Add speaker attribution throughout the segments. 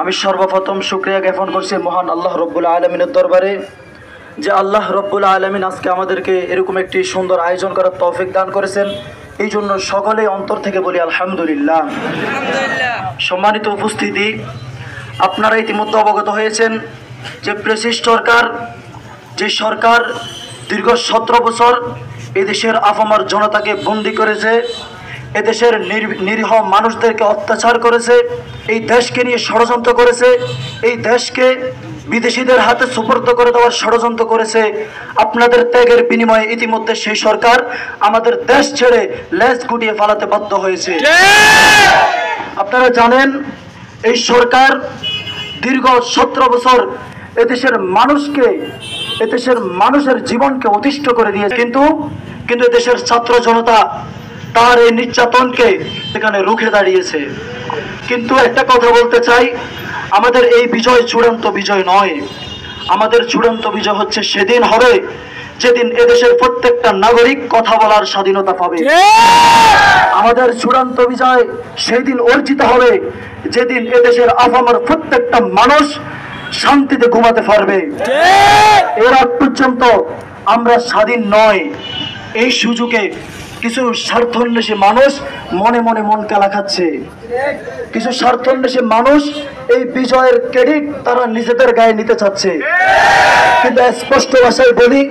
Speaker 1: আমি সর্বপ্রথম শুকরিয়া জ্ঞাপন করছি মহান আল্লাহ রব্বুল আলমিনের দরবারে, যে আল্লাহ রব্বুল আলমিন আজকে আমাদেরকে এরকম একটি সুন্দর আয়োজন করার তৌফিক দান করেছেন। এই জন্য সকলে অন্তর থেকে বলি আলহামদুলিল্লাহ। সম্মানিত উপস্থিতি, আপনারা ইতিমধ্যে অবগত হয়েছেন যে প্রেসিড সরকার, যে সরকার দীর্ঘ 17 বছর এদেশের আপামর জনতাকে বন্দী করেছে, এদেশের নিরীহ মানুষদেরকে অত্যাচার করেছে, এই দেশকে নিয়ে ষড়যন্ত্র করেছে, এই দেশকে বিদেশিদের হাতে সুপর্দ করে দেওয়ার ষড়যন্ত্র করেছে। আপনাদের ত্যাগের বিনিময়ে ইতিমধ্যে সেই সরকার আমাদের দেশ ছেড়ে লেজ গুটিয়ে পালাতে বাধ্য হয়েছে। আপনারা জানেন এই সরকার দীর্ঘ 17 বছর এদেশের মানুষকে, এদেশের মানুষের জীবনকে অতিষ্ঠ করে দিয়েছে, কিন্তু এদেশের ছাত্র জনতা তার এই নির্যাতনকে এখানে রুখে দাঁড়িয়েছে। কিন্তু একটা কথা বলতে চাই, আমাদের এই বিজয় চূড়ান্ত বিজয় নয়। আমাদের চূড়ান্ত বিজয় হচ্ছে সেদিন হবে যেদিন এদেশের প্রত্যেকটা নাগরিক কথা বলার স্বাধীনতা পাবে। আমাদের চূড়ান্ত বিজয় সেই দিন অর্জিত হবে যেদিন এদেশের আপামর প্রত্যেকটা মানুষ শান্তিতে ঘুমাতে পারবে। এর আগ পর্যন্ত আমরা স্বাধীন নয়। এই সুযোগে কিছু স্বার্থান্বেষী মানুষ মনে মনে মন কালা খাচ্ছে। কিছু স্বার্থান্বেষী মানুষ এই বিজয়ের ক্রেডিট তারা নিজেদের গায়ে নিতে চাচ্ছে, কিন্তু স্পষ্ট ভাষায় বলি,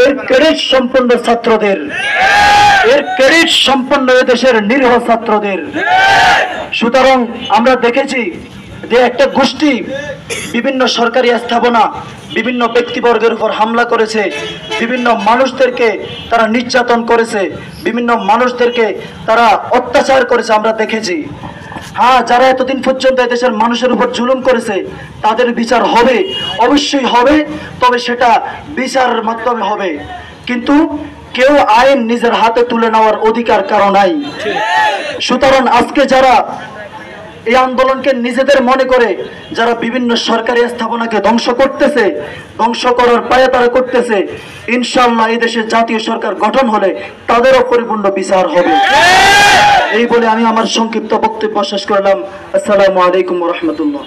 Speaker 1: এর ক্রেডিট সম্পন্ন ছাত্রদের, এর ক্রেডিট সম্পন্ন দেশের নিরীহ ছাত্রদের। সুতরাং আমরা দেখেছি যে একটা গোষ্ঠী বিভিন্ন সরকারি স্থাপনা, বিভিন্ন ব্যক্তিবর্গের উপর হামলা করেছে, বিভিন্ন মানুষদেরকে তারা নির্যাতন করেছে, বিভিন্ন মানুষদেরকে তারা অত্যাচার করেছে, আমরা দেখেছি। হ্যাঁ, যারা এতদিন পর্যন্ত দেশের মানুষের উপর জুলুম করেছে তাদের বিচার হবে, অবশ্যই হবে, তবে সেটা বিচারের মাধ্যমে হবে। কিন্তু কেউ আইন নিজের হাতে তুলে নেওয়ার অধিকার কারো নাই। সুতরাং আজকে যারা এই আন্দোলনকে নিজেদের মনে করে যারা বিভিন্ন সরকারি স্থাপনাকে ধ্বংস করতেছে, ধ্বংস করার পায়তারা করতেছে, ইনশাআল্লাহ এই দেশে জাতীয় সরকার গঠন হলে তাদেরও পরিপূর্ণ বিচার হবে। এই বলে আমি আমার সংক্ষিপ্ত বক্তব্য শেষ করলাম। আসসালামু আলাইকুম ওয়া রাহমাতুল্লাহ।